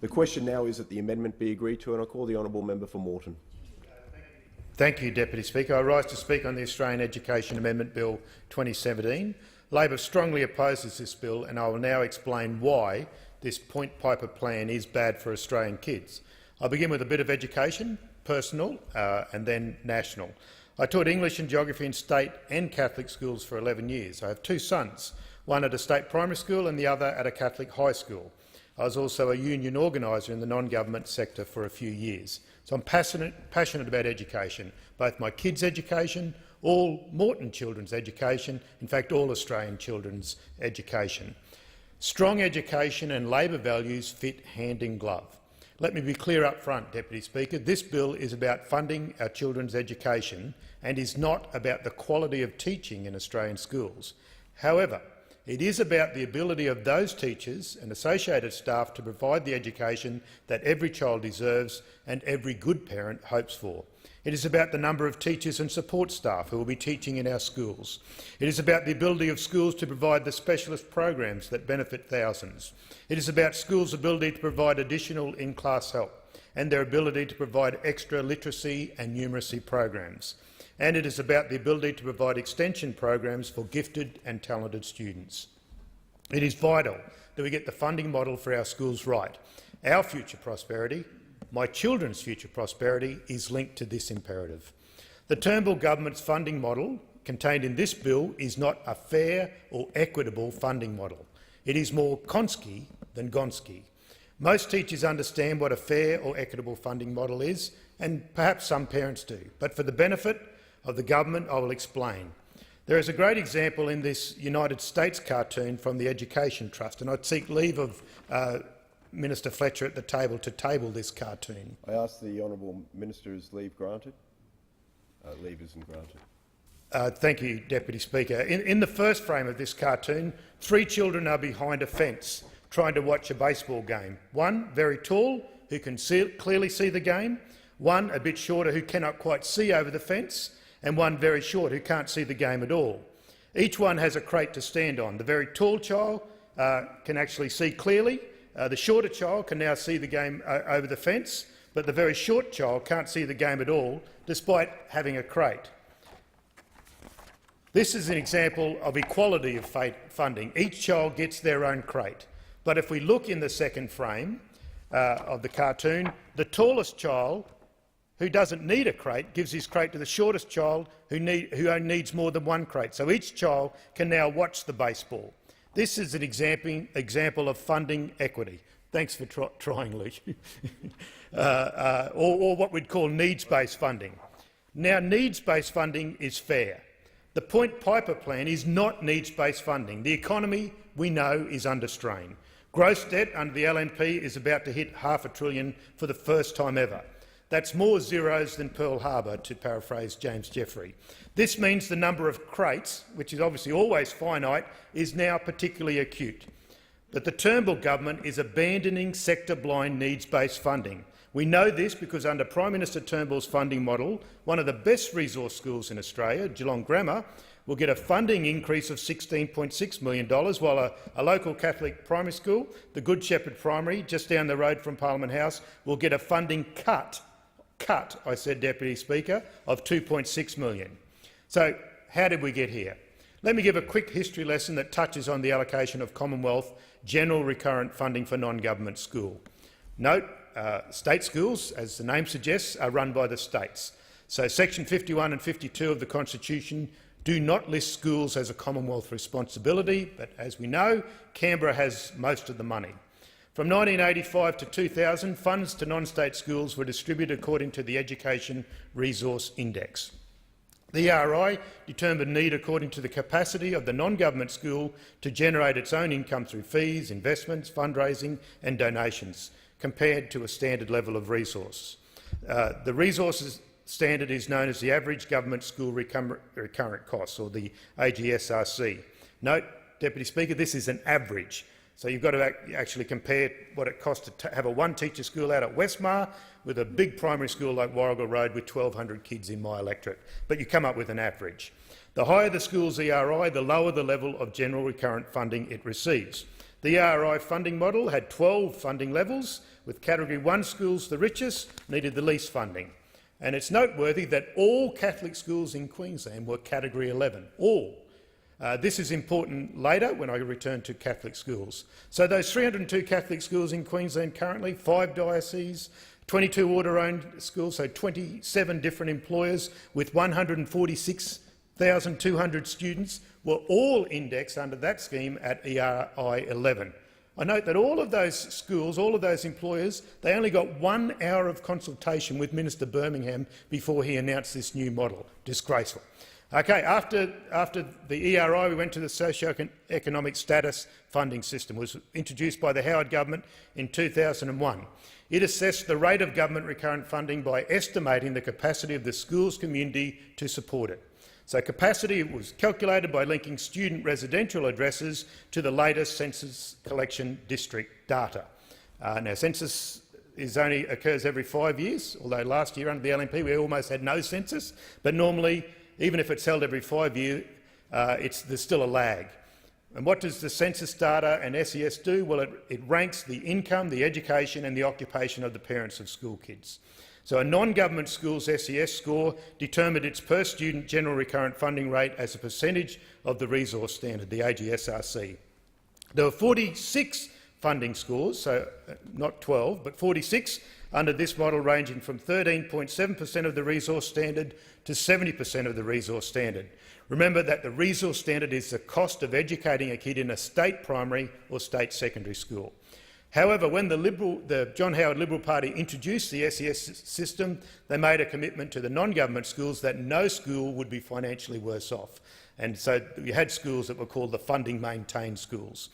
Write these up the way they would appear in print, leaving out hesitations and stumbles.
The question now is that the amendment be agreed to, and I call the honourable member for Moreton. Thank you, Deputy Speaker. I rise to speak on the Australian Education Amendment Bill 2017. Labor strongly opposes this bill, and I will now explain why this Point Piper plan is bad for Australian kids. I'll begin with a bit of education, personal and then national. I taught English and geography in state and Catholic schools for 11 years. I have two sons, one at a state primary school and the other at a Catholic high school. I was also a union organiser in the non-government sector for a few years. So I'm passionate about education, both my kids' education, all Moreton children's education, in fact all Australian children's education. Strong education and Labor values fit hand in glove. Let me be clear up front, Deputy Speaker. This bill is about funding our children's education and is not about the quality of teaching in Australian schools. However, it is about the ability of those teachers and associated staff to provide the education that every child deserves and every good parent hopes for. It is about the number of teachers and support staff who will be teaching in our schools. It is about the ability of schools to provide the specialist programs that benefit thousands. It is about schools' ability to provide additional in-class help and their ability to provide extra literacy and numeracy programs. And it is about the ability to provide extension programs for gifted and talented students. It is vital that we get the funding model for our schools right. Our future prosperity, my children's future prosperity, is linked to this imperative. The Turnbull government's funding model contained in this bill is not a fair or equitable funding model. It is more Konski than Gonski. Most teachers understand what a fair or equitable funding model is, and perhaps some parents do. But for the benefit of the government, I will explain. There is a great example in this United States cartoon from the Education Trust, and I'd seek leave of Minister Fletcher at the table to table this cartoon. I ask the honourable minister, is leave granted? Leave isn't granted. Thank you, Deputy Speaker. In the first frame of this cartoon, three children are behind a fence trying to watch a baseball game. One, very tall, who can clearly see the game, one a bit shorter who cannot quite see over the fence, and one very short who can't see the game at all. Each one has a crate to stand on. The very tall child can actually see clearly. The shorter child can now see the game over the fence, but the very short child can't see the game at all, despite having a crate. This is an example of equality of funding. Each child gets their own crate. But if we look in the second frame of the cartoon, the tallest child, who doesn't need a crate, gives his crate to the shortest child who needs more than one crate. So each child can now watch the baseball. This is an example of funding equity. Thanks for trying, Luke. or what we'd call needs-based funding. Now, needs-based funding is fair. The Point Piper plan is not needs-based funding. The economy, we know, is under strain. Gross debt under the LNP is about to hit $500 billion for the first time ever. That's more zeros than Pearl Harbor, to paraphrase James Jeffrey. This means the number of crates, which is obviously always finite, is now particularly acute. But the Turnbull government is abandoning sector-blind needs-based funding. We know this because under Prime Minister Turnbull's funding model, one of the best resource schools in Australia, Geelong Grammar, will get a funding increase of $16.6 million, while a local Catholic primary school, the Good Shepherd Primary, just down the road from Parliament House, will get a funding cut, I said, Deputy Speaker, of $2.6 million. So how did we get here? Let me give a quick history lesson that touches on the allocation of Commonwealth general recurrent funding for non-government school. Note, state schools, as the name suggests, are run by the states. So Section 51 and 52 of the Constitution do not list schools as a Commonwealth responsibility, but as we know, Canberra has most of the money. From 1985 to 2000, funds to non-state schools were distributed according to the Education Resource Index. The ERI determined need according to the capacity of the non-government school to generate its own income through fees, investments, fundraising and donations, compared to a standard level of resource. The resources standard is known as the Average Government School Recurrent Costs, or the AGSRC. Note, Deputy Speaker, this is an average. So you've got to actually compare what it costs to have a one-teacher school out at Westmar with a big primary school like Warrigal Road with 1,200 kids in my electorate. But you come up with an average. The higher the school's ERI, the lower the level of general recurrent funding it receives. The ERI funding model had 12 funding levels, with Category 1 schools, the richest, needed the least funding. And it's noteworthy that all Catholic schools in Queensland were Category 11, all. This is important later when I return to Catholic schools. So those 302 Catholic schools in Queensland currently, 5 dioceses, 22 order-owned schools, so 27 different employers with 146,200 students, were all indexed under that scheme at ERI 11. I note that all of those schools, all of those employers, they only got 1 hour of consultation with Minister Birmingham before he announced this new model. Disgraceful. Okay, after the ERI, we went to the socio-economic status funding system. It was introduced by the Howard government in 2001. It assessed the rate of government recurrent funding by estimating the capacity of the school's community to support it. So capacity was calculated by linking student residential addresses to the latest census collection district data. Now, census occurs every 5 years, although last year under the LNP we almost had no census, but normally, even if it's held every 5 years, there's still a lag. And what does the census data and SES do? Well, it ranks the income, the education and the occupation of the parents of school kids. So a non-government school's SES score determined its per-student general recurrent funding rate as a percentage of the resource standard, the AGSRC. There were 46 funding scores, so not 12, but 46 under this model, ranging from 13.7% of the resource standard to 70% of the resource standard. Remember that the resource standard is the cost of educating a kid in a state primary or state secondary school. However, when the John Howard Liberal Party introduced the SES system, they made a commitment to the non-government schools that no school would be financially worse off. And so you had schools that were called the funding maintained schools.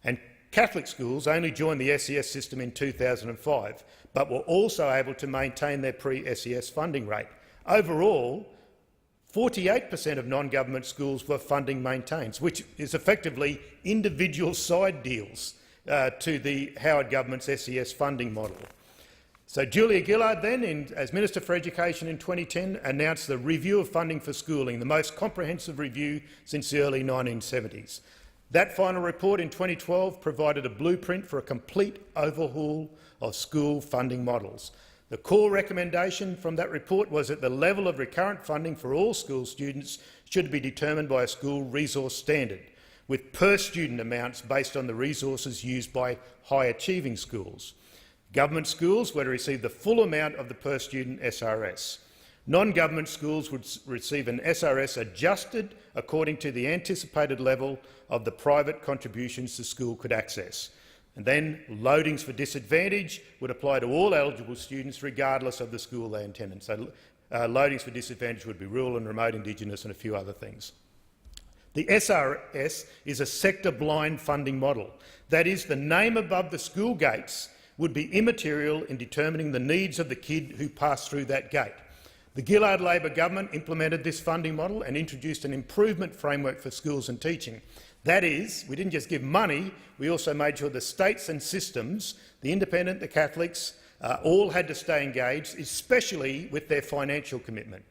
And Catholic schools only joined the SES system in 2005, but were also able to maintain their pre-SES funding rate. Overall, 48% of non-government schools were funding maintained, which is effectively individual side deals to the Howard government's SES funding model. So Julia Gillard then, as Minister for Education in 2010, announced the review of funding for schooling, the most comprehensive review since the early 1970s. That final report in 2012 provided a blueprint for a complete overhaul of school funding models. The core recommendation from that report was that the level of recurrent funding for all school students should be determined by a school resource standard, with per-student amounts based on the resources used by high-achieving schools. Government schools were to receive the full amount of the per-student SRS. Non-government schools would receive an SRS adjusted according to the anticipated level of the private contributions the school could access. And then loadings for disadvantage would apply to all eligible students regardless of the school they attended. So loadings for disadvantage would be rural and remote, Indigenous and a few other things. The SRS is a sector-blind funding model. That is, the name above the school gates would be immaterial in determining the needs of the kid who passed through that gate. The Gillard Labor government implemented this funding model and introduced an improvement framework for schools and teaching. That is, we didn't just give money, we also made sure the states and systems, the independent, the Catholics, all had to stay engaged, especially with their financial commitment.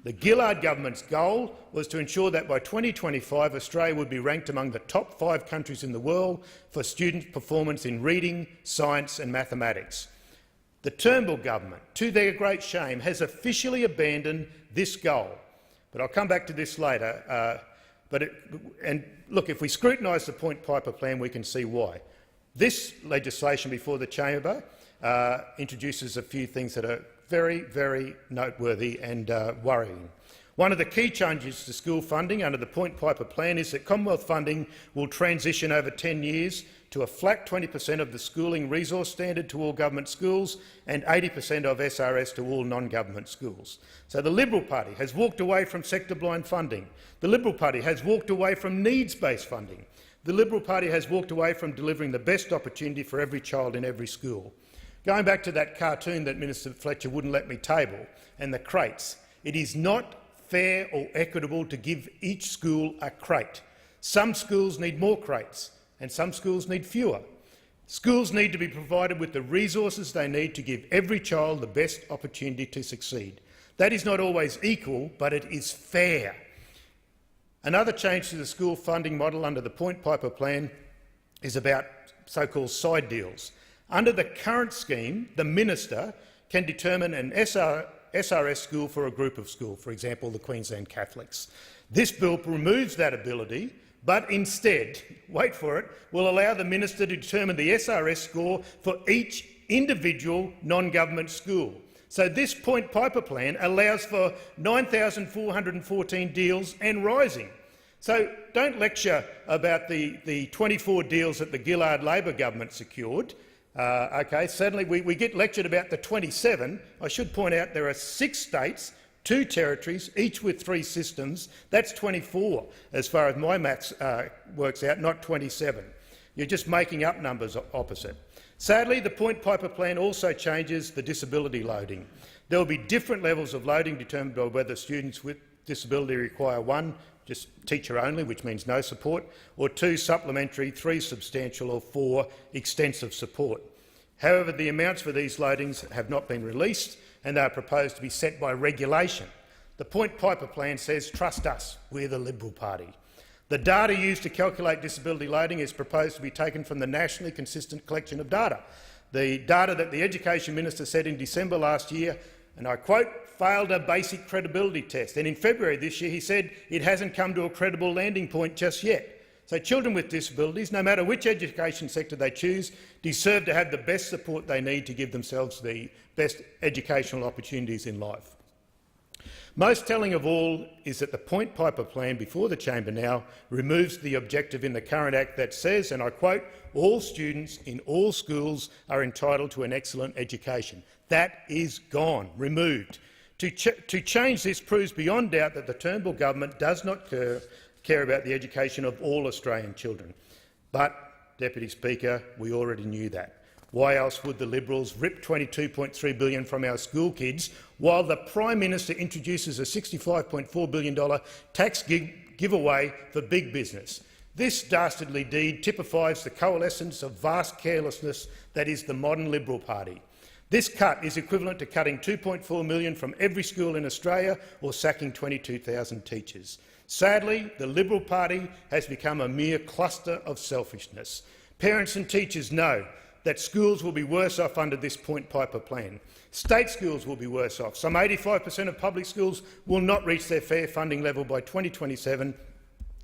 The Gillard government's goal was to ensure that by 2025 Australia would be ranked among the top 5 countries in the world for student performance in reading, science and mathematics. The Turnbull government, to their great shame, has officially abandoned this goal. But I'll come back to this later. And look, if we scrutinise the Point Piper plan, we can see why. This legislation before the chamber introduces a few things that are very, very noteworthy and worrying. One of the key changes to school funding under the Point Piper plan is that Commonwealth funding will transition over 10 years to a flat 20% of the schooling resource standard to all government schools and 80% of SRS to all non-government schools. So the Liberal Party has walked away from sector-blind funding. The Liberal Party has walked away from needs-based funding. The Liberal Party has walked away from delivering the best opportunity for every child in every school. Going back to that cartoon that Minister Fletcher wouldn't let me table, and the crates, it is not fair or equitable to give each school a crate. Some schools need more crates and some schools need fewer. Schools need to be provided with the resources they need to give every child the best opportunity to succeed. That is not always equal, but it is fair. Another change to the school funding model under the Point Piper plan is about so-called side deals. Under the current scheme, the minister can determine an SRS school for a group of schools, for example, the Queensland Catholics. This bill removes that ability, but instead, wait for it, will allow the minister to determine the SRS score for each individual non-government school. So this Point Piper plan allows for 9,414 deals and rising. So don't lecture about the 24 deals that the Gillard Labor government secured. Certainly we get lectured about the 27. I should point out there are 6 states, 2 territories, each with 3 systems. That's 24, as far as my maths works out, not 27. You're just making up numbers opposite. Sadly, the Point Piper plan also changes the disability loading. There will be different levels of loading determined by whether students with disability require 1, just teacher only, which means no support, or 2, supplementary, 3, substantial, or 4, extensive support. However, the amounts for these loadings have not been released and they are proposed to be set by regulation. The Point Piper plan says, trust us, we're the Liberal Party. The data used to calculate disability loading is proposed to be taken from the nationally consistent collection of data. The data that the Education Minister said in December last year, and I quote, failed a basic credibility test. And in February this year he said it hasn't come to a credible landing point just yet. So children with disabilities, no matter which education sector they choose, deserve to have the best support they need to give themselves the best educational opportunities in life. Most telling of all is that the Point Piper plan before the chamber now removes the objective in the current Act that says, and I quote, all students in all schools are entitled to an excellent education. That is gone, removed. To change this proves beyond doubt that the Turnbull government does not care about the education of all Australian children. But, Deputy Speaker, we already knew that. Why else would the Liberals rip $22.3 billion from our school kids while the Prime Minister introduces a $65.4 billion tax giveaway for big business? This dastardly deed typifies the coalescence of vast carelessness that is the modern Liberal Party. This cut is equivalent to cutting $2.4 million from every school in Australia or sacking 22,000 teachers. Sadly, the Liberal Party has become a mere cluster of selfishness. Parents and teachers know that schools will be worse off under this Point Piper plan. State schools will be worse off. Some 85% of public schools will not reach their fair funding level by 2027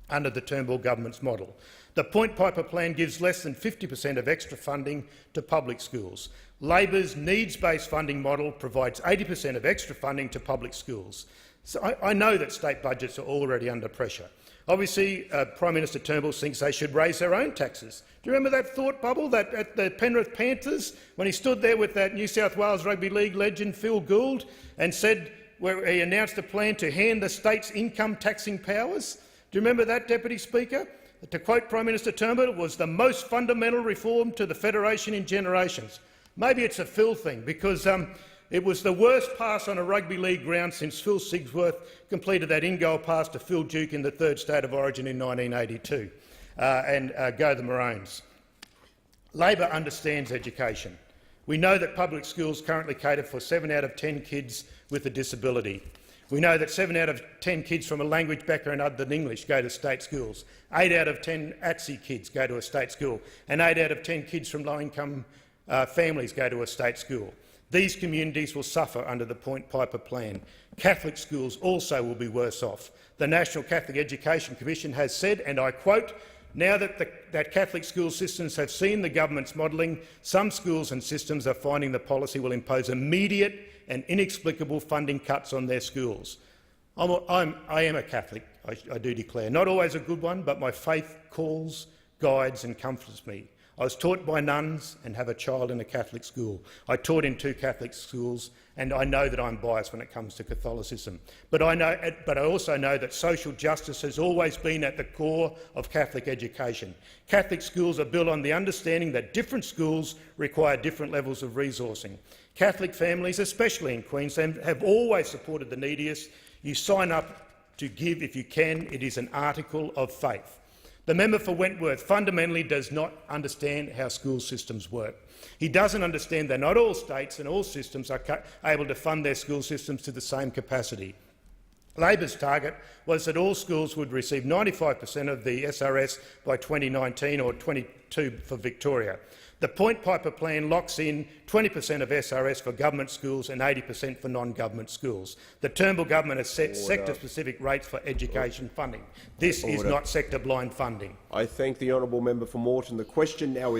under the Turnbull government's model. The Point Piper plan gives less than 50% of extra funding to public schools. Labor's needs-based funding model provides 80% of extra funding to public schools. So I know that state budgets are already under pressure. Obviously, Prime Minister Turnbull thinks they should raise their own taxes. Do you remember that thought bubble that at the Penrith Panthers, when he stood there with that New South Wales Rugby League legend Phil Gould and said, where he announced a plan to hand the states income taxing powers? Do you remember that, Deputy Speaker? To quote Prime Minister Turnbull, it was the most fundamental reform to the Federation in generations. Maybe it's a Phil thing, because it was the worst pass on a rugby league ground since Phil Sigsworth completed that in-goal pass to Phil Duke in the third state of origin in 1982. Go the Maroons. Labor understands education. We know that public schools currently cater for 7 out of 10 kids with a disability. We know that 7 out of 10 kids from a language background other than English go to state schools. 8 out of 10 ATSE kids go to a state school, and 8 out of 10 kids from low-income families go to a state school. These communities will suffer under the Point Piper plan. Catholic schools also will be worse off. The National Catholic Education Commission has said, and I quote, now that Catholic school systems have seen the government's modelling, some schools and systems are finding the policy will impose immediate and inexplicable funding cuts on their schools. I am a Catholic, I do declare. Not always a good one, but my faith calls, guides and comforts me. I was taught by nuns and have a child in a Catholic school. I taught in 2 Catholic schools, and I know that I'm biased when it comes to Catholicism. But I also know that social justice has always been at the core of Catholic education. Catholic schools are built on the understanding that different schools require different levels of resourcing. Catholic families, especially in Queensland, have always supported the neediest. You sign up to give if you can. It is an article of faith. The member for Wentworth fundamentally does not understand how school systems work. He doesn't understand that not all states and all systems are able to fund their school systems to the same capacity. Labor's target was that all schools would receive 95% of the SRS by 2019 or 22 for Victoria. The Point Piper plan locks in 20% of SRS for government schools and 80% for non-government schools. The Turnbull government has set sector-specific rates for education funding. This is not sector-blind funding. I thank the honourable member for Moreton. The question now is